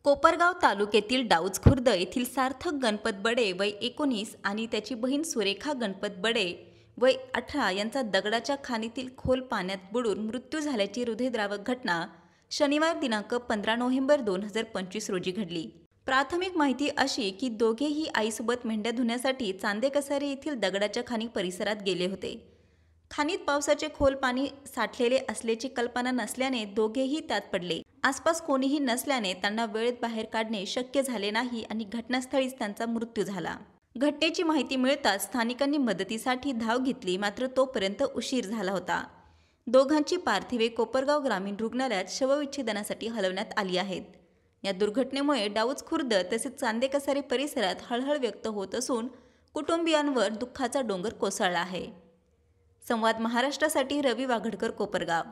कोपरगाव तालुक्यातील डाऊज खुर्द येथील सार्थक गणपत बडे वय 19 आणि त्याची बहीण सुरेखा गणपत बडे वय 18 यांचा दगडाच्या खाणीतील खोल पाण्यात बुडून मृत्यू झाल्याची हृदयद्रावक घटना शनिवार दिनांक 15 नोव्हेंबर 2025 रोजी घडली। प्राथमिक माहिती अशी की दोघेही आईसोबत मेंढ्या धुण्यासाठी चांदेकसारी येथील दगडाच्या खाणी परिसरात गेले होते। खाणीत पावसाचे खोल पाणी साठलेले असल्याची कल्पना नसल्याने दोघेही त्यात पडले। आसपास कोणीही नसल्याने त्यांना वेळेत बाहेर काढणे शक्य झाले नाही आणि घटनास्थळीच त्यांचा मृत्यू झाला। घटनेची माहिती मिळताच स्थानिकांनी मदतीसाठी धाव घेतली, मात्र तोपर्यंत उशीर झाला होता। दोघांची पार्थिवे कोपरगाव ग्रामीण रुग्णालयात शवविच्छेदनासाठी हलवण्यात आली आहेत। या दुर्घटनेमुळे डाऊज खुर्द तसेच चांदेकसारी परिसरात हळहळ व्यक्त होत असून कुटुंबियांवर दुःखाचा डोंगर कोसळला आहे। संवाद महाराष्ट्रासाठी रवी वाघडकर, कोपरगाव।